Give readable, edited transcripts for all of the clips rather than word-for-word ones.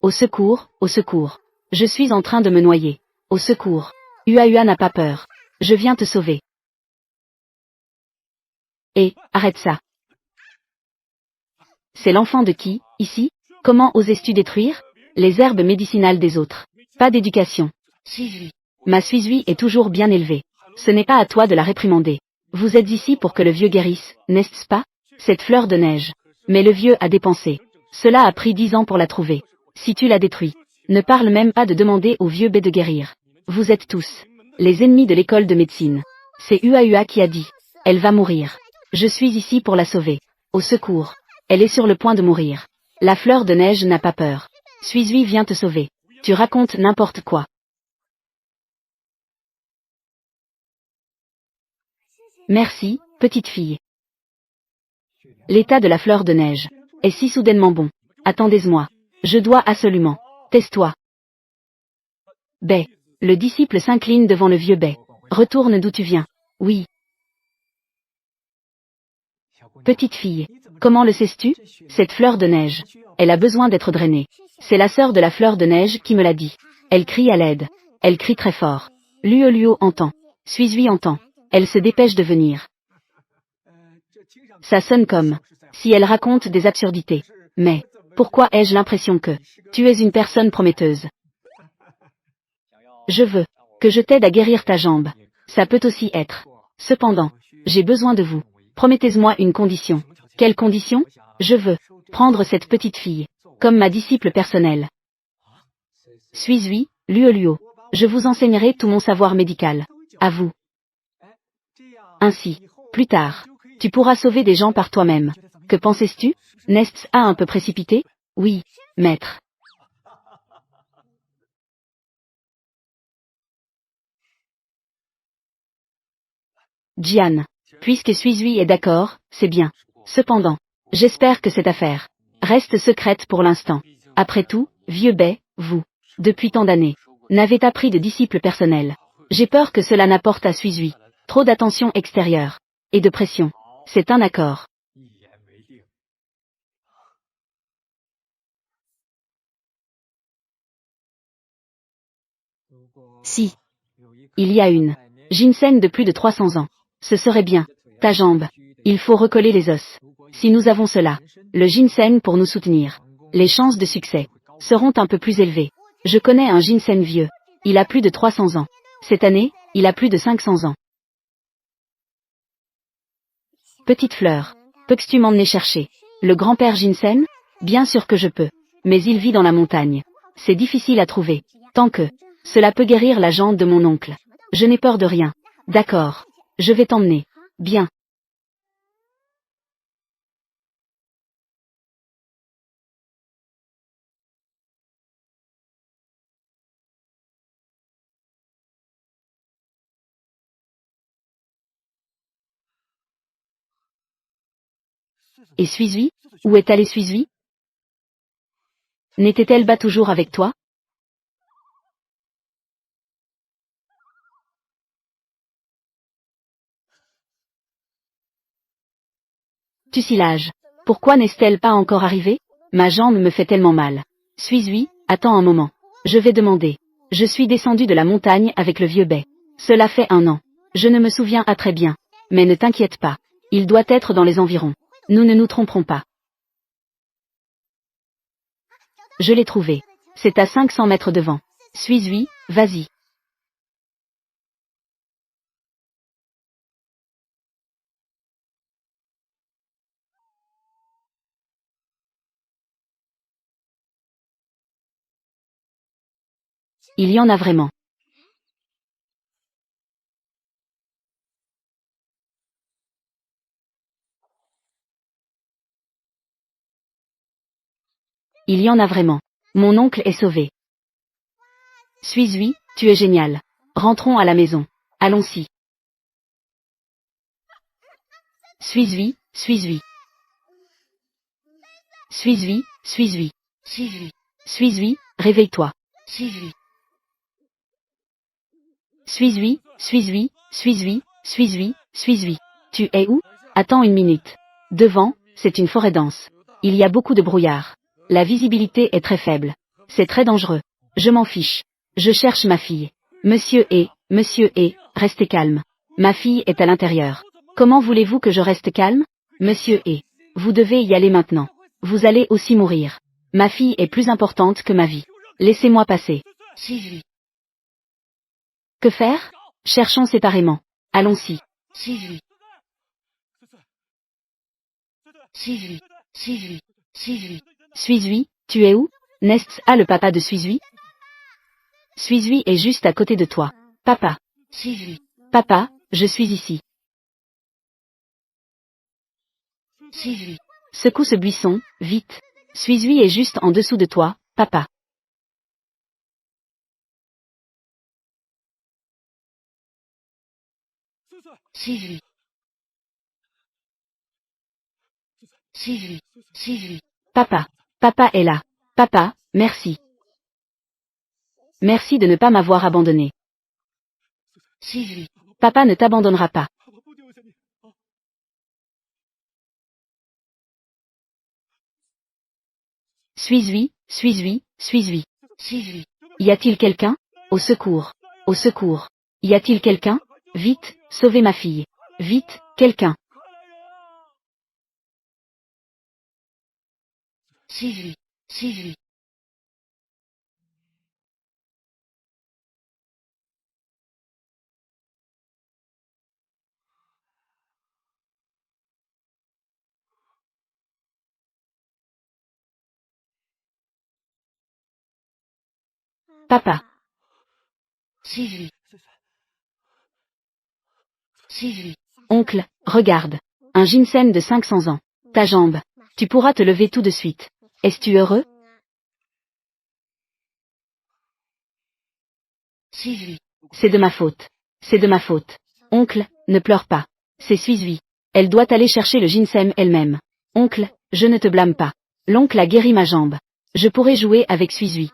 Au secours, au secours. Je suis en train de me noyer. Au secours. Uahua n'a pas peur. Je viens te sauver. Arrête ça. C'est l'enfant de qui, ici? Comment osais-tu détruire les herbes médicinales des autres? Pas d'éducation. Ma Suizui est toujours bien élevée. Ce n'est pas à toi de la réprimander. Vous êtes ici pour que le vieux guérisse, n'est-ce pas? Cette fleur de neige. Mais le vieux a dépensé. Cela a pris 10 ans pour la trouver. Si tu la détruis, ne parle même pas de demander au vieux bé de guérir. Vous êtes tous les ennemis de l'école de médecine. C'est Uahua qui a dit. Elle va mourir. Je suis ici pour la sauver. Au secours. Elle est sur le point de mourir. La fleur de neige n'a pas peur. Suizui vient te sauver. Tu racontes n'importe quoi. Merci, petite fille. L'état de la fleur de neige est si soudainement bon. Attendez-moi. Je dois absolument. Tais-toi. Bé. Le disciple s'incline devant le vieux Bé. Retourne d'où tu viens. Oui. Petite fille. Comment le sais-tu? Cette fleur de neige. Elle a besoin d'être drainée. C'est la sœur de la fleur de neige qui me l'a dit. Elle crie à l'aide. Elle crie très fort. Luo entend. Suizui entend. Elle se dépêche de venir. Ça sonne comme si elle raconte des absurdités. Mais, pourquoi ai-je l'impression que tu es une personne prometteuse? Je veux que je t'aide à guérir ta jambe. Ça peut aussi être. Cependant, j'ai besoin de vous. Promettez-moi une condition. Quelle condition? Je veux prendre cette petite fille comme ma disciple personnelle. Suizui, Luo. Je vous enseignerai tout mon savoir médical. À vous. Ainsi, plus tard, tu pourras sauver des gens par toi-même. Que pensais-tu? N'est-ce pas un peu précipité? Oui, maître. Jian. Puisque Suizui est d'accord, c'est bien. Cependant, j'espère que cette affaire reste secrète pour l'instant. Après tout, vieux Bé, vous, depuis tant d'années, n'avez appris de disciples personnels. J'ai peur que cela n'apporte à Suizui trop d'attention extérieure et de pression. C'est un accord. Si. Il y a une ginseng de plus de 300 ans. Ce serait bien. Ta jambe. Il faut recoller les os. Si nous avons cela, le ginseng pour nous soutenir, les chances de succès seront un peu plus élevées. Je connais un ginseng vieux. Il a plus de 300 ans. Cette année, il a plus de 500 ans. Petite fleur. Peux-tu m'emmener chercher le grand-père ginseng? Bien sûr que je peux. Mais il vit dans la montagne. C'est difficile à trouver. Tant que cela peut guérir la jambe de mon oncle. Je n'ai peur de rien. D'accord. Je vais t'emmener. Bien. Et Suizui? Où est allée Suizui? N'était-elle pas toujours avec toi? Tusilage. Pourquoi n'est-elle pas encore arrivée? Ma jambe me fait tellement mal. Suizui, attends un moment. Je vais demander. Je suis descendu de la montagne avec le vieux Bé. Cela fait 1 an. Je ne me souviens pas très bien. Mais ne t'inquiète pas. Il doit être dans les environs. Nous ne nous tromperons pas. Je l'ai trouvé. C'est à 500 mètres devant. Suizui, vas-y. Il y en a vraiment. Il y en a vraiment. Mon oncle est sauvé. Suizui, tu es génial. Rentrons à la maison. Allons-y. Suizui, Suizui. Suizui, Suizui. Suizui, réveille-toi. Suizui, Suizui, Suizui, Suizui, Suizui. Tu es où? Attends une minute. Devant, c'est une forêt dense. Il y a beaucoup de brouillard. La visibilité est très faible. C'est très dangereux. Je m'en fiche. Je cherche ma fille. Monsieur et, restez calme. Ma fille est à l'intérieur. Comment voulez-vous que je reste calme? Monsieur et, vous devez y aller maintenant. Vous allez aussi mourir. Ma fille est plus importante que ma vie. Laissez-moi passer. Suis-lui. Que faire? Cherchons séparément. Allons-y. Suis-lui. Suis-lui. Suis-lui. Suis-lui. Suis-lui, tu es où? N'est-ce pas le papa de Suis-lui? Suis-lui est juste à côté de toi. Papa. Suis-lui. Papa, je suis ici. Suis-lui. Secoue ce buisson, vite. Suis-lui est juste en dessous de toi, papa. Suis-lui. Suis-lui. Suis-lui. Papa. Papa est là. Papa, merci. Merci de ne pas m'avoir abandonné. Suis-lui. Papa ne t'abandonnera pas. Suis-lui, suis-lui, suis-lui. Suis-lui. Y a-t-il quelqu'un? Au secours. Au secours. Y a-t-il quelqu'un? Vite, sauvez ma fille. Vite, quelqu'un. Suis-lui. Suis-lui. Papa. Suis-lui. Suis-lui. Oncle, regarde. Un ginseng de 500 ans. Ta jambe. Tu pourras te lever tout de suite. Es-tu heureux? Suis-lui. C'est de ma faute. C'est de ma faute. Oncle, ne pleure pas. C'est Suis-lui. Elle doit aller chercher le ginseng elle-même. Oncle, je ne te blâme pas. L'oncle a guéri ma jambe. Je pourrai jouer avec Suis-lui.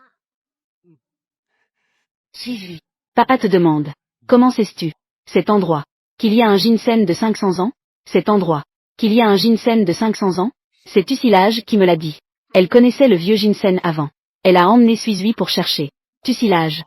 Suis-lui. Papa te demande. Comment sais-tu? Cet endroit. Qu'il y a un ginseng de 500 ans? Cet endroit. Qu'il y a un ginseng de 500 ans? C'est Tusilage qui me l'a dit. Elle connaissait le vieux ginseng avant. Elle a emmené Suis-lui pour chercher. Tusilage.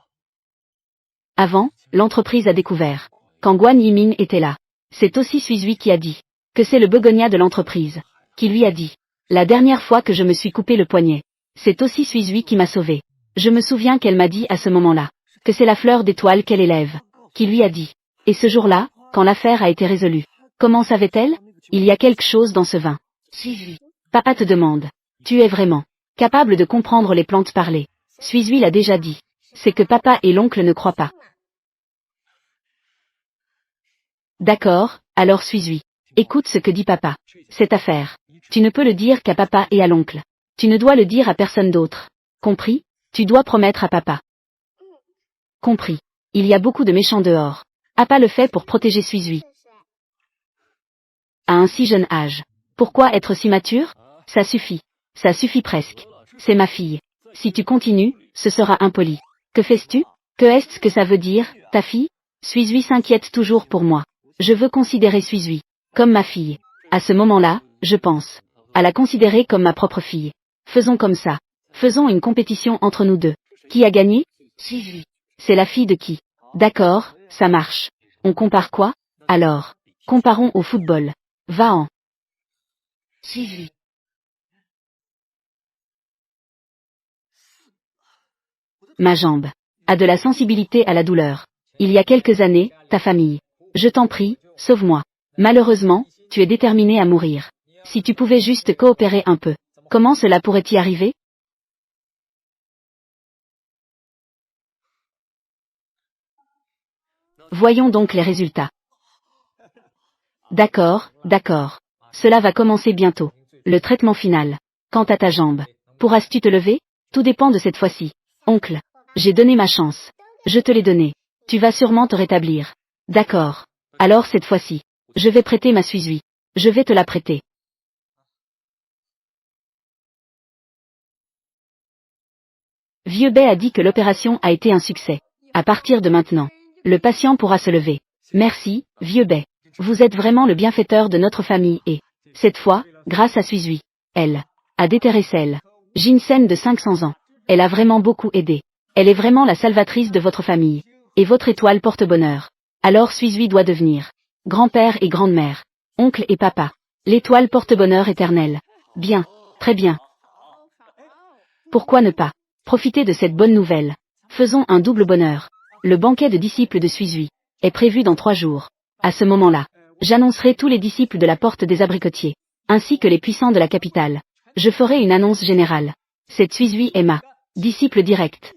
Avant, l'entreprise a découvert. Quand Guan Yimin était là. C'est aussi Suis-lui qui a dit. Que c'est le begonia de l'entreprise. Qui lui a dit. La dernière fois que je me suis coupé le poignet. C'est aussi Suis-lui qui m'a sauvé. Je me souviens qu'elle m'a dit à ce moment-là. Que c'est la fleur d'étoile qu'elle élève. Qui lui a dit. Et ce jour-là, quand l'affaire a été résolue. Comment savait-elle? Il y a quelque chose dans ce vin. Suis-lui. Papa te demande. Tu es vraiment capable de comprendre les plantes parler. Suis-lui l'a déjà dit. C'est que papa et l'oncle ne croient pas. D'accord, alors Suis-lui. Écoute ce que dit papa. Cette affaire. Tu ne peux le dire qu'à papa et à l'oncle. Tu ne dois le dire à personne d'autre. Compris? Tu dois promettre à papa. Compris. Il y a beaucoup de méchants dehors. Papa le fait pour protéger Suis-lui. À un si jeune âge. Pourquoi être si mature? Ça suffit. Ça suffit presque. C'est ma fille. Si tu continues, ce sera impoli. Que fais-tu? Que est-ce que ça veut dire, ta fille? Suis-lui s'inquiète toujours pour moi. Je veux considérer Suis-lui comme ma fille. À ce moment-là, je pense à la considérer comme ma propre fille. Faisons comme ça. Faisons une compétition entre nous deux. Qui a gagné? Suis-lui. C'est la fille de qui? D'accord, ça marche. On compare quoi? Alors, comparons au football. Va-en. Suis-lui. Ma jambe a de la sensibilité à la douleur. Il y a quelques années, ta famille. Je t'en prie, sauve-moi. Malheureusement, tu es déterminé à mourir. Si tu pouvais juste coopérer un peu. Comment cela pourrait y arriver? Voyons donc les résultats. D'accord, d'accord. Cela va commencer bientôt. Le traitement final. Quant à ta jambe. Pourras-tu te lever? Tout dépend de cette fois-ci. Oncle. J'ai donné ma chance. Je te l'ai donnée. Tu vas sûrement te rétablir. D'accord. Alors cette fois-ci. Je vais prêter ma Suis-lui. Je vais te la prêter. Vieux Bay a dit que l'opération a été un succès. À partir de maintenant, le patient pourra se lever. Merci, Vieux Bay. Vous êtes vraiment le bienfaiteur de notre famille et, cette fois, grâce à Suis-lui, elle a déterré celle. Ginseng de 500 ans. Elle a vraiment beaucoup aidé. Elle est vraiment la salvatrice de votre famille. Et votre étoile porte bonheur. Alors Suizui doit devenir grand-père et grande-mère, oncle et papa. L'étoile porte bonheur éternel. Bien, très bien. Pourquoi ne pas profiter de cette bonne nouvelle? Faisons un double bonheur. Le banquet de disciples de Suizui est prévu dans 3 jours. À ce moment-là, j'annoncerai tous les disciples de la porte des abricotiers, ainsi que les puissants de la capitale. Je ferai une annonce générale. Cette Suizui est ma disciple direct.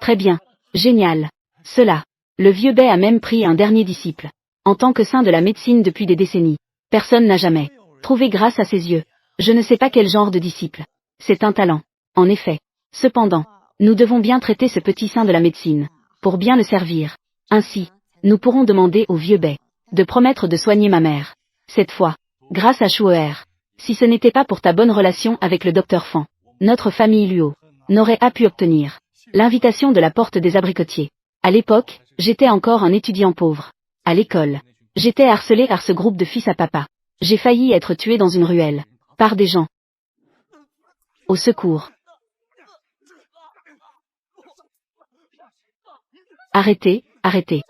Très bien. Génial. Cela. Le vieux Bai a même pris un dernier disciple. En tant que saint de la médecine depuis des décennies, personne n'a jamais trouvé grâce à ses yeux. Je ne sais pas quel genre de disciple. C'est un talent. En effet. Cependant, nous devons bien traiter ce petit saint de la médecine, pour bien le servir. Ainsi, nous pourrons demander au vieux Bai de promettre de soigner ma mère. Cette fois, grâce à Shuoer. Si ce n'était pas pour ta bonne relation avec le docteur Fan, notre famille Luo n'aurait pas pu obtenir l'invitation de la porte des abricotiers. À l'époque, j'étais encore un étudiant pauvre. À l'école, j'étais harcelé par ce groupe de fils à papa. J'ai failli être tué dans une ruelle, par des gens. Au secours. Arrêtez, arrêtez.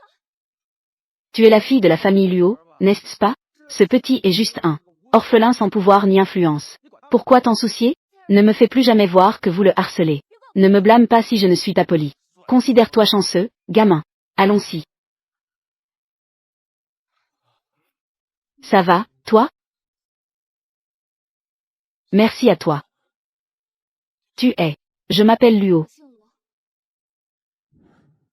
Tu es la fille de la famille Luo, n'est-ce pas? Ce petit est juste un orphelin sans pouvoir ni influence. Pourquoi t'en soucier? Ne me fais plus jamais voir que vous le harcelez. Ne me blâme pas si je ne suis pas poli. Considère-toi chanceux, gamin. Allons-y. Ça va, toi? Merci à toi. Tu es. Je m'appelle Luo.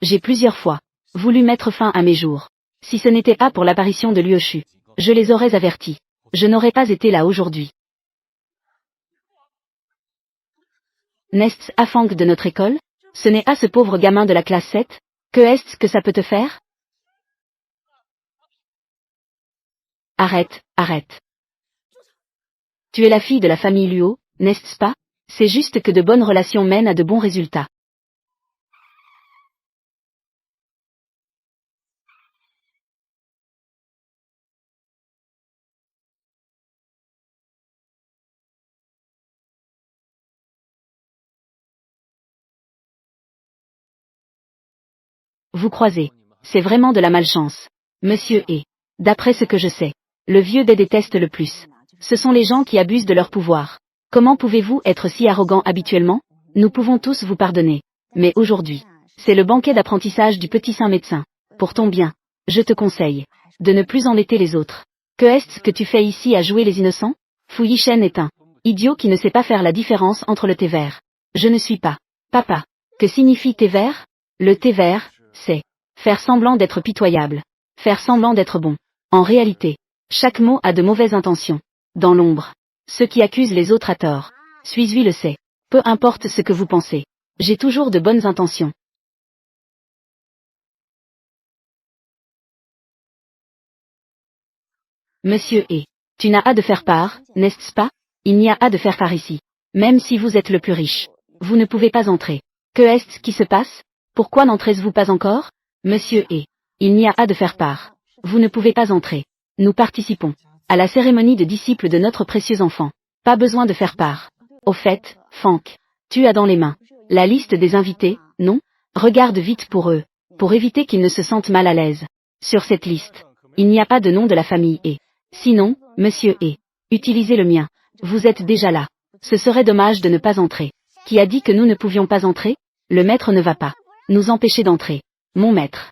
J'ai plusieurs fois voulu mettre fin à mes jours. Si ce n'était pas pour l'apparition de Luoshu, je les aurais avertis. Je n'aurais pas été là aujourd'hui. N'est-ce Afang de notre école? Ce n'est pas ce pauvre gamin de la classe 7? Que est-ce que ça peut te faire? Arrête, arrête. Tu es la fille de la famille Luo, n'est-ce pas? C'est juste que de bonnes relations mènent à de bons résultats. Vous croisez. C'est vraiment de la malchance. Monsieur est. D'après ce que je sais, le vieux Bai déteste le plus. Ce sont les gens qui abusent de leur pouvoir. Comment pouvez-vous être si arrogant habituellement? Nous pouvons tous vous pardonner. Mais aujourd'hui, c'est le banquet d'apprentissage du petit saint médecin. Pour ton bien, je te conseille de ne plus embêter les autres. Que est-ce que tu fais ici à jouer les innocents? Fu Yishen est un idiot qui ne sait pas faire la différence entre le thé vert. Je ne suis pas. Papa. Que signifie thé vert? Le thé vert, c'est faire semblant d'être pitoyable. Faire semblant d'être bon. En réalité, chaque mot a de mauvaises intentions. Dans l'ombre, ceux qui accusent les autres à tort. Suizui le sait. Peu importe ce que vous pensez. J'ai toujours de bonnes intentions. Monsieur et. Tu n'as pas de faire part, n'est-ce pas? Il n'y a pas de faire part ici. Même si vous êtes le plus riche. Vous ne pouvez pas entrer. Que est-ce qui se passe? Pourquoi n'entrez-vous pas encore? Monsieur et. Il n'y a pas de faire part. Vous ne pouvez pas entrer. Nous participons à la cérémonie de disciples de notre précieux enfant. Pas besoin de faire part. Au fait, Fank, tu as dans les mains la liste des invités, non? Regarde vite pour eux, pour éviter qu'ils ne se sentent mal à l'aise. Sur cette liste, il n'y a pas de nom de la famille et. Sinon, monsieur et. Utilisez le mien. Vous êtes déjà là. Ce serait dommage de ne pas entrer. Qui a dit que nous ne pouvions pas entrer? Le maître ne va pas nous empêcher d'entrer. Mon maître.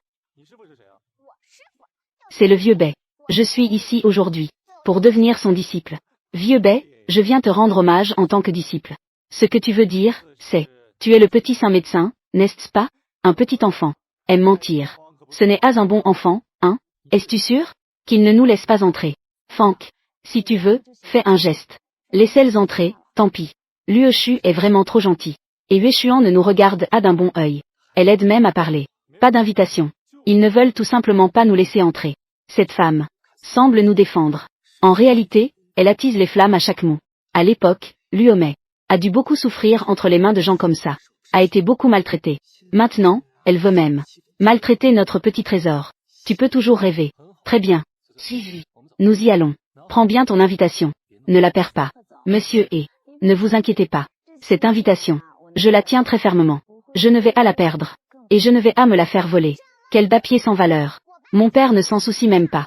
C'est le vieux Bai. Je suis ici aujourd'hui pour devenir son disciple. Vieux Bai, je viens te rendre hommage en tant que disciple. Ce que tu veux dire, c'est, tu es le petit saint médecin, n'est-ce pas? Un petit enfant aime mentir. Ce n'est pas un bon enfant, hein? Es-tu sûr? Qu'il ne nous laisse pas entrer. Fank, si tu veux, fais un geste. Laissez-les entrer, tant pis. Luoshu est vraiment trop gentil. Et Yueshuan ne nous regarde pas d'un bon œil. Elle aide même à parler. Pas d'invitation. Ils ne veulent tout simplement pas nous laisser entrer. Cette femme semble nous défendre. En réalité, elle attise les flammes à chaque mot. À l'époque, Luomei a dû beaucoup souffrir entre les mains de gens comme ça. A été beaucoup maltraitée. Maintenant, elle veut même maltraiter notre petit trésor. Tu peux toujours rêver. Très bien. Suivi. Nous y allons. Prends bien ton invitation. Ne la perds pas. Monsieur et. Ne vous inquiétez pas. Cette invitation Je la tiens très fermement. Je ne vais pas la perdre. Et je ne vais pas me la faire voler. Quel papier sans valeur. Mon père ne s'en soucie même pas.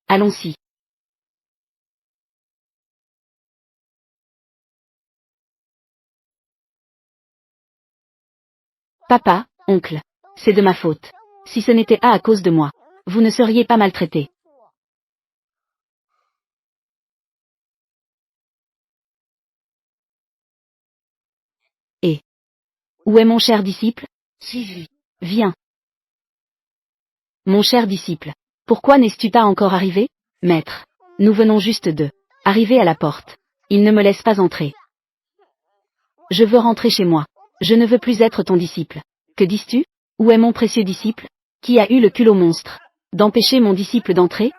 Allons-y. Papa, oncle. C'est de ma faute. Si ce n'était pas à cause de moi, vous ne seriez pas maltraité. Et où est mon cher disciple? Suivi. Viens. Mon cher disciple, pourquoi n'es-tu pas encore arrivé? Maître, nous venons juste de arriver à la porte. Il ne me laisse pas entrer. Je veux rentrer chez moi. Je ne veux plus être ton disciple. Que dis-tu? Où est mon précieux disciple? Qui a eu le culot monstre d'empêcher mon disciple d'entrer?